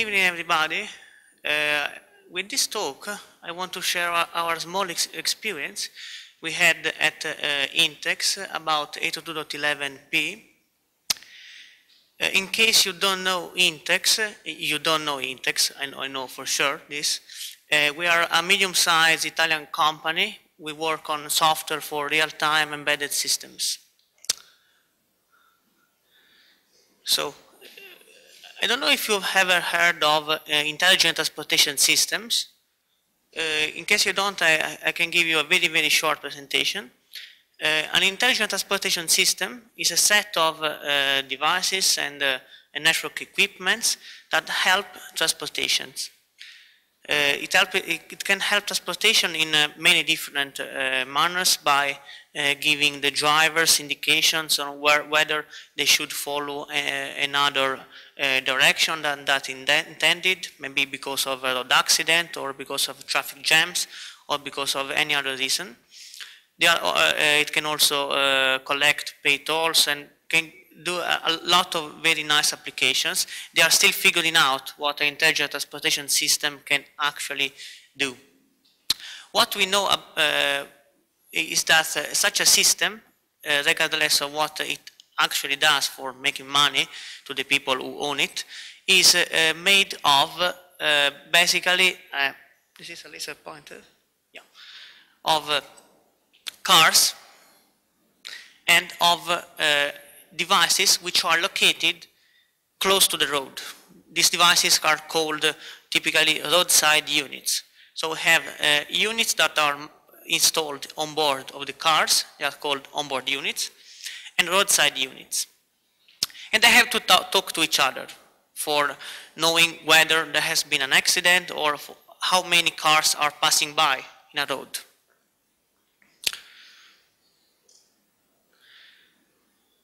evening, everybody. With this talk, I want to share our small experience we had at Intecs about 802.11p. In case you don't know Intecs, I know for sure this. We are a medium-sized Italian company. We work on software for real-time embedded systems. So, I don't know if you've ever heard of intelligent transportation systems. In case you don't, I can give you a very, very short presentation. An intelligent transportation system is a set of devices and network equipments that help transportations. It can help transportation in many different manners by giving the drivers indications on whether they should follow another direction than that intended, maybe because of a road accident or because of traffic jams or because of any other reason. It can also collect pay tolls and can do a lot of very nice applications. They are still figuring out what an intelligent transportation system can actually do. What we know is that such a system, regardless of what it actually does for making money to the people who own it, is made of basically, this is a laser pointer, yeah, of cars and of devices which are located close to the road. These devices are called typically roadside units. So we have units that are installed on board of the cars, they are called onboard units, and roadside units. And they have to talk to each other for knowing whether there has been an accident or how many cars are passing by in a road.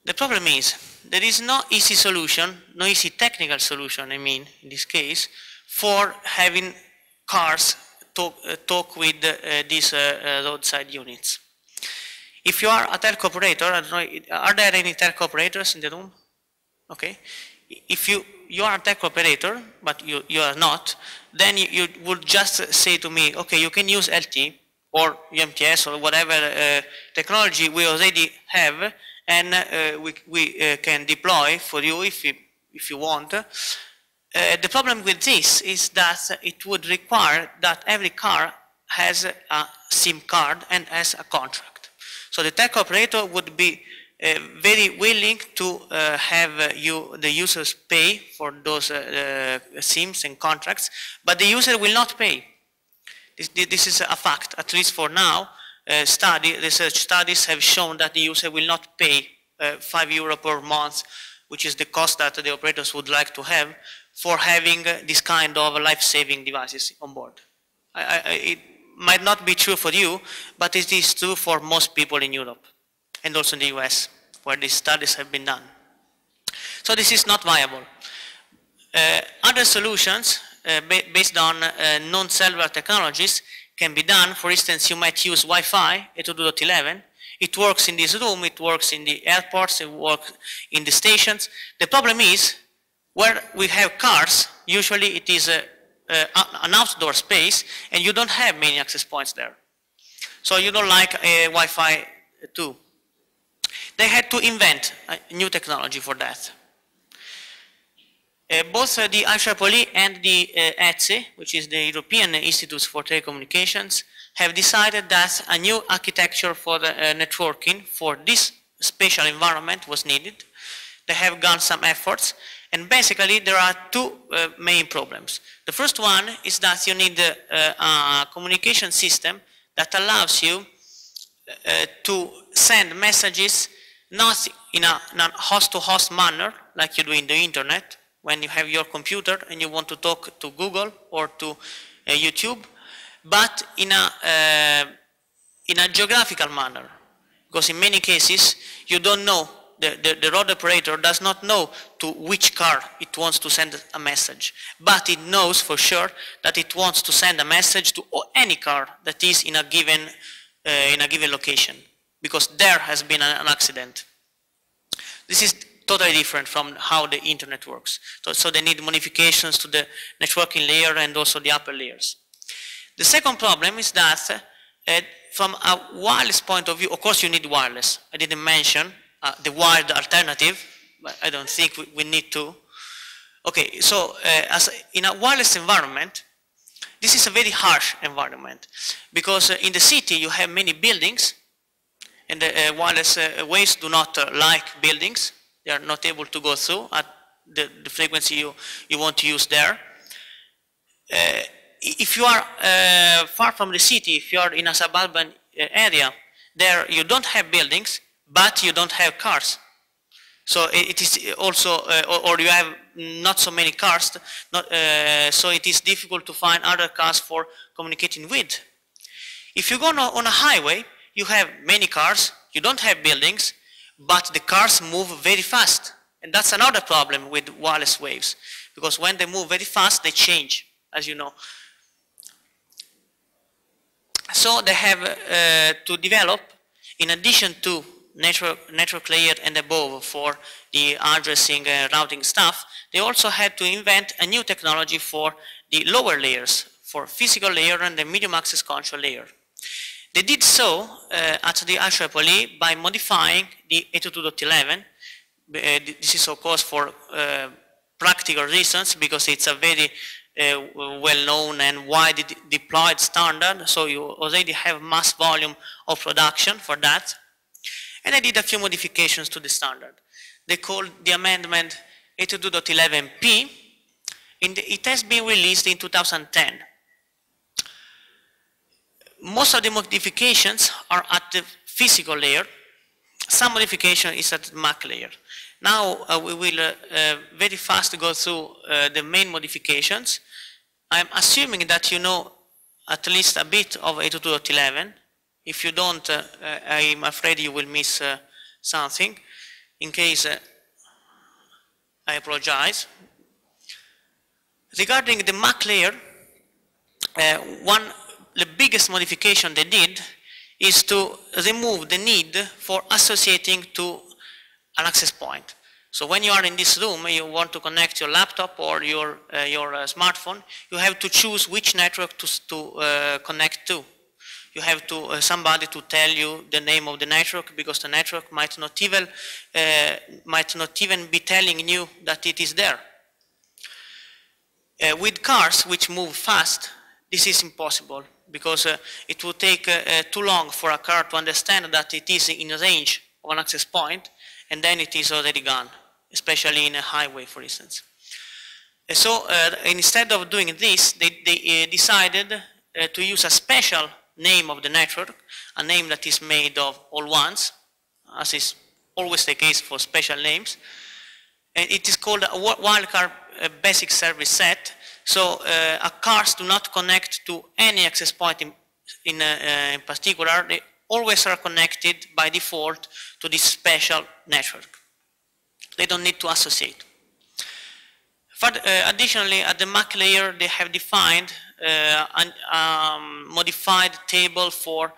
The problem is, there is no easy solution, no easy technical solution, I mean, in this case, for having cars talk with these roadside units. If you are a telco operator, I don't know, are there any telco operators in the room? Okay. If you are a telco operator, but you are not, then you would just say to me, okay, you can use LTE or UMTS or whatever technology we already have, and we can deploy for you if you want. The problem with this is that it would require that every car has a SIM card and has a contract. So the tech operator would be very willing to have the users pay for those SIMs and contracts, but the user will not pay. This is a fact, at least for now. Research studies have shown that the user will not pay €5 per month, which is the cost that the operators would like to have for having this kind of life-saving devices on board. It might not be true for you, but it is true for most people in Europe and also in the US, where these studies have been done. So this is not viable. Other solutions based on non-cellular technologies can be done. For instance, you might use Wi-Fi 802.11. It works in this room, it works in the airports, it works in the stations. The problem is, where we have cars, usually it is an outdoor space, and you don't have many access points there. So you don't like Wi-Fi 2. They had to invent a new technology for that. Both the IEEE and the ETSI, which is the European Institute for Telecommunications, have decided that a new architecture for the networking for this special environment was needed. They have done some efforts, and basically there are two main problems. The first one is that you need a communication system that allows you to send messages not in a host-to-host manner like you do in the internet, when you have your computer and you want to talk to Google or to YouTube, but in a geographical manner. Because in many cases, you don't know, the road operator does not know to which car it wants to send a message, but it knows for sure that it wants to send a message to any car that is in a given location, because there has been an accident. This is totally different from how the internet works. So they need modifications to the networking layer and also the upper layers. The second problem is that from a wireless point of view, of course you need wireless. I didn't mention the wired alternative, but I don't think we need to. Okay, so as in a wireless environment, this is a very harsh environment because in the city you have many buildings and the wireless waves do not like buildings. They are not able to go through at the frequency you want to use there. If you are far from the city, if you are in a suburban area, there you don't have buildings, but you don't have cars. So it is also, or you have not so many cars, so it is difficult to find other cars for communicating with. If you go on a highway, you have many cars, you don't have buildings, but the cars move very fast. And that's another problem with wireless waves, because when they move very fast, they change, as you know. So they have to develop, in addition to network layer and above for the addressing routing stuff, they also had to invent a new technology for the lower layers, for physical layer and the medium access control layer. They did so at the IEEE by modifying the 802.11. This is of course for practical reasons, because it's a very well-known and widely deployed standard, so you already have mass volume of production for that. And I did a few modifications to the standard. They called the amendment 802.11p. It has been released in 2010. Most of the modifications are at the physical layer. Some modification is at the MAC layer. Now we will very fast go through the main modifications. I'm assuming that you know at least a bit of 802.11. If you don't, I'm afraid you will miss something. In case, I apologize. Regarding the MAC layer, the biggest modification they did is to remove the need for associating to an access point. So when you are in this room, you want to connect your laptop or your smartphone, you have to choose which network to connect to. You have to somebody to tell you the name of the network, because the network might not even be telling you that it is there. With cars which move fast, this is impossible, because it would take too long for a car to understand that it is in range of an access point, and then it is already gone, especially in a highway, for instance. So instead of doing this, they decided to use a special name of the network, a name that is made of all ones, as is always the case for special names. And it is called a wildcard basic service set. So cars do not connect to any access point in particular. They always are connected by default to this special network. They don't need to associate. Additionally, at the MAC layer, they have defined a modified table for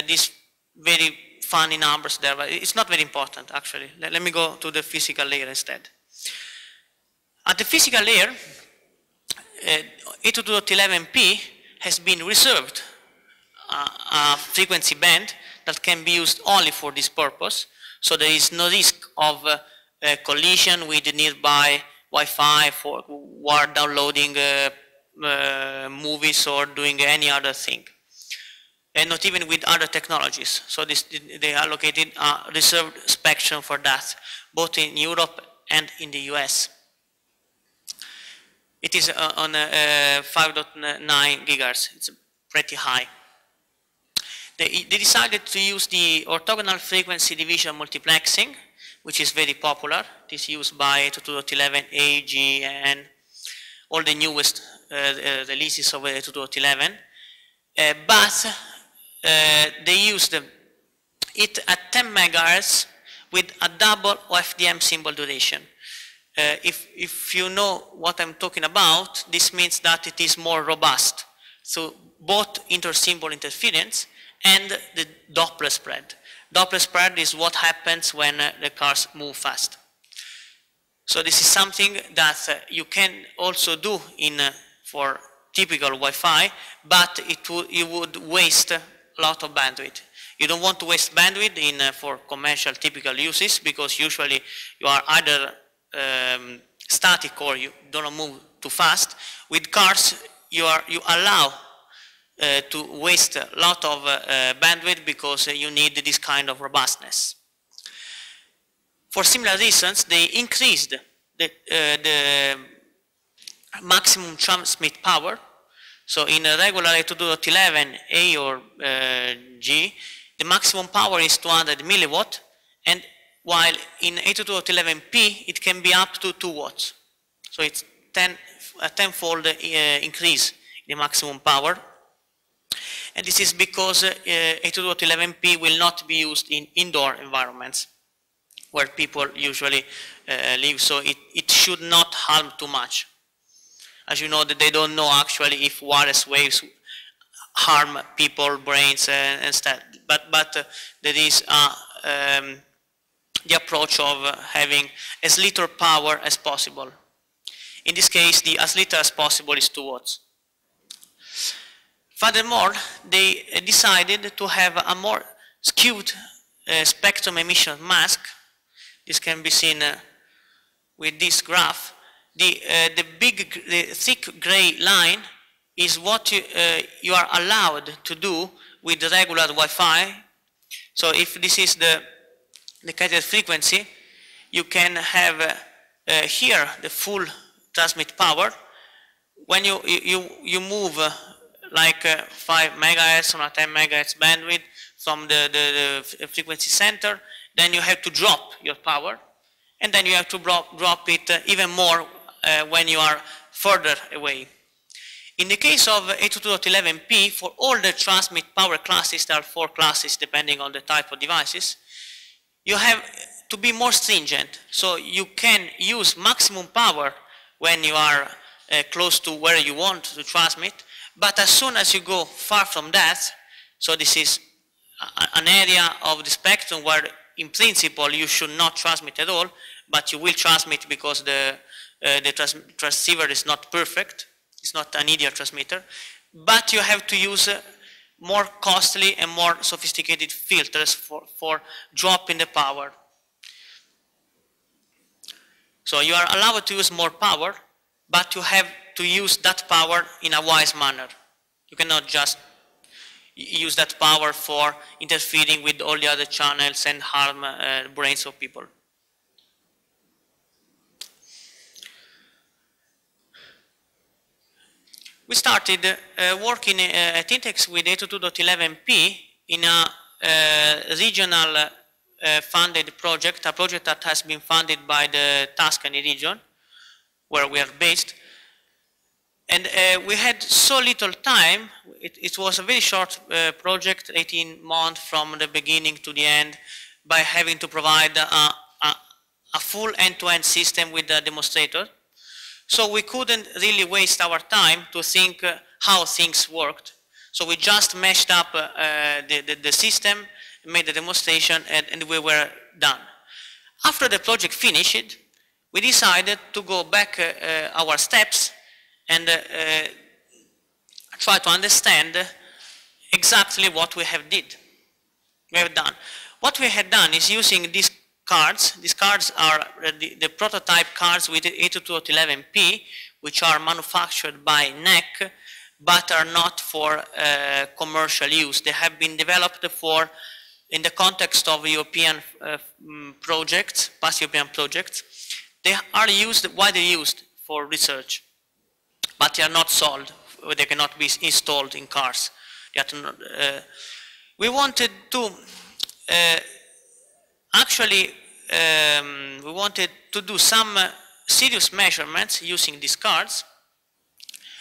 these very funny numbers there, but it's not very important actually. Let me go to the physical layer instead. At the physical layer, 802.11p has been reserved a frequency band that can be used only for this purpose, so there is no risk of collision with the nearby Wi-Fi for while downloading movies or doing any other thing, and not even with other technologies. So they allocated a reserved spectrum for that, both in Europe and in the US. It is on 5.9 gigahertz. It's pretty high. They decided to use the orthogonal frequency division multiplexing, which is very popular. It is used by 802.11a, G, and all the newest releases of 802.11. But they used it at 10 megahertz with a double OFDM symbol duration. If you know what I'm talking about, this means that it is more robust. So both inter-symbol interference and the Doppler spread. Doppler spread is what happens when the cars move fast. So this is something that you can also do in for typical Wi-Fi, but you would waste a lot of bandwidth. You don't want to waste bandwidth in for commercial typical uses, because usually you are either static or you don't move too fast. With cars, you allow to waste a lot of bandwidth because you need this kind of robustness. For similar reasons, they increased the maximum transmit power. So in a regular 802.11a or G, the maximum power is 200 milliwatt, and while in 802.11p it can be up to 2 watts. So it's a tenfold increase in the maximum power. And this is because 802.11p will not be used in indoor environments where people usually live, so it should not harm too much. As you know, that they don't know actually if wireless waves harm people's brains and stuff, but there is the approach of having as little power as possible. In this case, the as little as possible is 2 watts. Furthermore, they decided to have a more skewed spectrum emission mask. This can be seen with this graph. The thick gray line is what you are allowed to do with the regular Wi-Fi. So if this is the carrier frequency, you can have here the full transmit power. When you move like 5 megahertz or 10 megahertz bandwidth from the frequency center, then you have to drop your power, and then you have to drop it even more when you are further away. In the case of 802.11p, for all the transmit power classes, there are 4 classes depending on the type of devices, you have to be more stringent. So you can use maximum power when you are close to where you want to transmit, but as soon as you go far from that, so this is an area of the spectrum where in principle you should not transmit at all, but you will transmit because the transceiver is not perfect. It's not an ideal transmitter, but you have to use more costly and more sophisticated filters for dropping the power. So you are allowed to use more power, but you have to use that power in a wise manner. You cannot just use that power for interfering with all the other channels and harm brains of people. We started working at Intecs with 802.11p in a regional funded project, a project that has been funded by the Tuscany region, where we are based. And we had so little time. It was a very short project, 18 months from the beginning to the end, by having to provide a full end-to-end system with the demonstrator. So we couldn't really waste our time to think how things worked. So we just meshed up the system, made the demonstration, and we were done. After the project finished, we decided to go back our steps and try to understand exactly what we have done. What we had done is using these cards. These cards are the prototype cards with 802.11p, which are manufactured by NEC, but are not for commercial use. They have been developed for, in the context of European projects, past European projects. They are widely used for research, but they are not sold. They cannot be installed in cars. We wanted to we wanted to do some serious measurements using these cards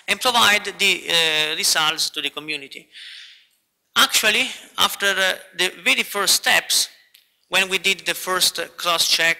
and provide the results to the community. Actually, after the very first steps, when we did the first cross-check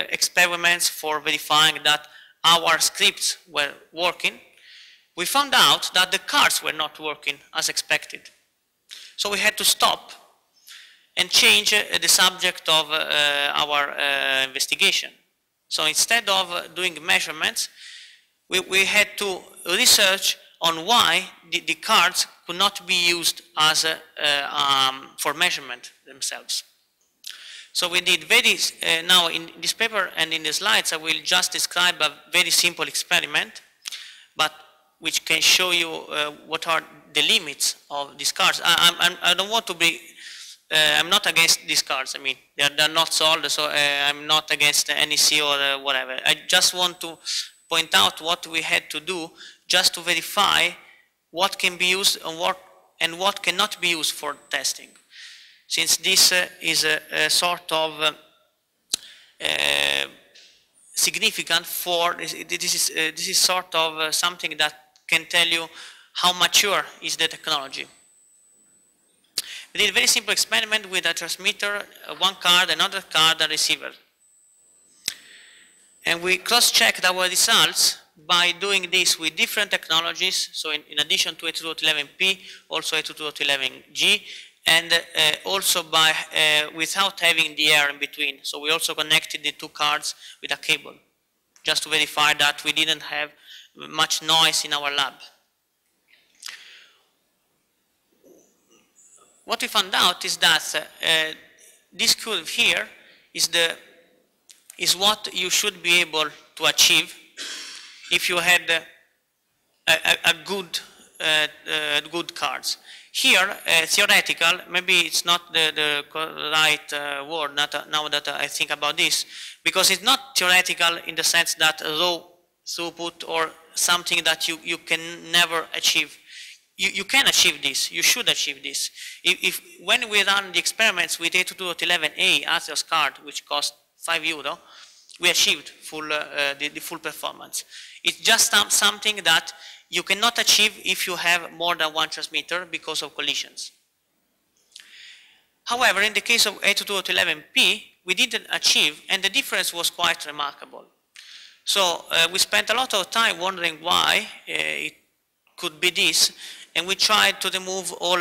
experiments for verifying that our scripts were working, we found out that the cards were not working as expected. So we had to stop and change the subject of our investigation. So instead of doing measurements, we had to research on why the cards could not be used as for measurement themselves. So we did now in this paper and in the slides I will just describe a very simple experiment, but which can show you what are the limits of these cards. I don't want to be, I'm not against these cards. I mean, they're not sold, so I'm not against NEC or whatever. I just want to point out what we had to do just to verify what can be used and what cannot be used for testing. Since this is a sort of significant for, this is sort of something that can tell you how mature is the technology. We did a very simple experiment with a transmitter, one card, another card, a receiver. And we cross-checked our results by doing this with different technologies, so in addition to 802.11p, also 802.11g, and also by, without having the air in between. So we also connected the two cards with a cable, just to verify that we didn't have much noise in our lab. What we found out is that this curve here is what you should be able to achieve if you had a good cards. Here, theoretical, maybe it's not the right word now that I think about this, because it's not theoretical in the sense that raw throughput or something that you can never achieve. You can achieve this, you should achieve this. When we run the experiments with 802.11a Atheos card, which cost €5, we achieved the full performance. It's just something that you cannot achieve if you have more than one transmitter because of collisions. However, in the case of 802.11p, we didn't achieve, and the difference was quite remarkable. So we spent a lot of time wondering why it could be this, and we tried to remove all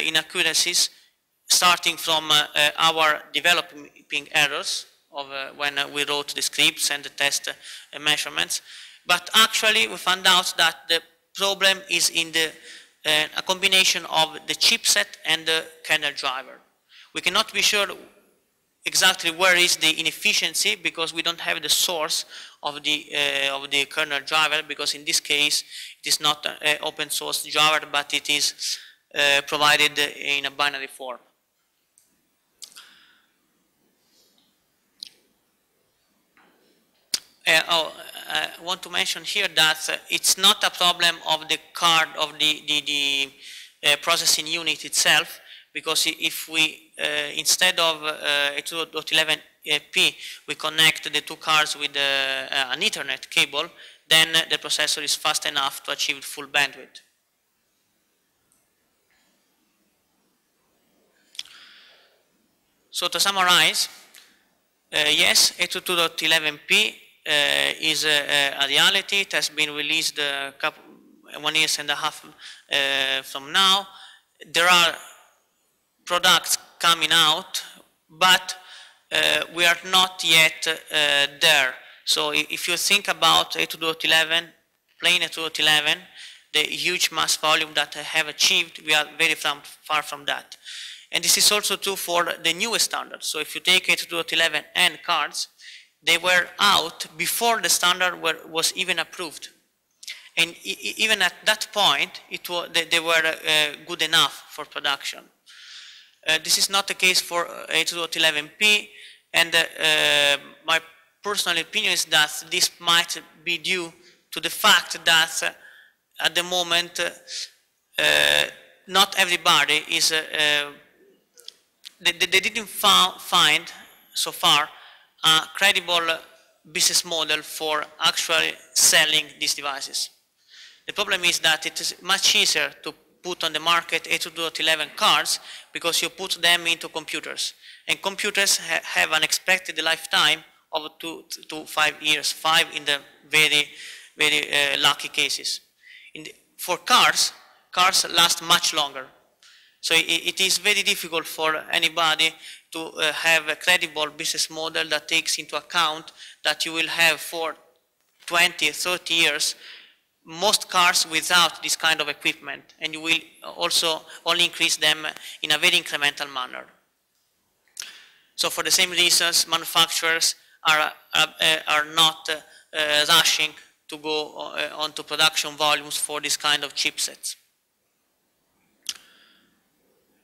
inaccuracies, starting from our developing errors of when we wrote the scripts and the test measurements. But actually, we found out that the problem is in a combination of the chipset and the kernel driver. We cannot be sure exactly where is the inefficiency because we don't have the source of the kernel driver, because in this case it is not an open source driver, but it is provided in a binary form. I want to mention here that it's not a problem of the card of the processing unit itself, because if we instead of 802.11p we connect the two cards with an Ethernet cable, then the processor is fast enough to achieve full bandwidth. So to summarize, yes, 802.11p is a reality. It has been released 1.5 years from now. There are products coming out, but we are not yet there. So if you think about 802.11, plain 802.11, the huge mass volume that I have achieved, we are very far from that. And this is also true for the newest standard. So if you take 802.11n cards, they were out before the standard was even approved. And even at that point, they were good enough for production. This is not the case for 802.11p, and my personal opinion is that this might be due to the fact that at the moment not everybody is, they didn't find so far a credible business model for actually selling these devices. The problem is that it is much easier to put on the market 802.11 cards because you put them into computers. And computers have an expected lifetime of 2 to 5 years, 5 in the very, very lucky cases. For cars last much longer. So it is very difficult for anybody to have a credible business model that takes into account that you will have for 20 or 30 years most cars without this kind of equipment, and you will also only increase them in a very incremental manner. So for the same reasons, manufacturers are not rushing to go onto production volumes for this kind of chipsets.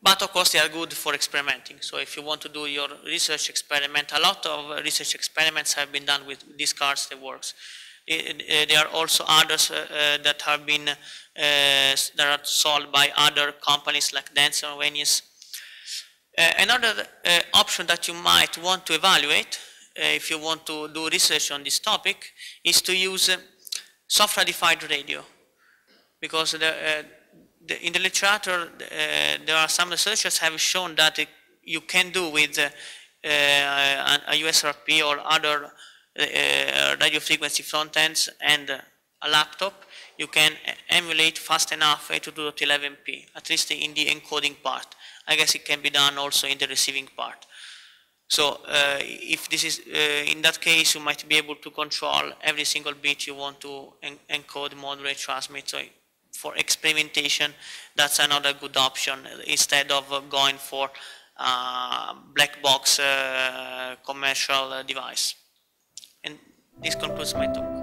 But of course they are good for experimenting. So if you want to do your research experiment, a lot of research experiments have been done with these cards that works. There are also others that have been that are sold by other companies like Dentsu or Venius. Another option that you might want to evaluate if you want to do research on this topic is to use software-defined radio, because in the literature there are some researchers have shown that you can do with a USRP or other radio frequency front ends and a laptop, you can emulate fast enough 802.11p, at least in the encoding part. I guess it can be done also in the receiving part. So if this is, in that case, you might be able to control every single bit you want to encode, modulate, transmit. So for experimentation, that's another good option instead of going for black box commercial device. And this concludes my talk.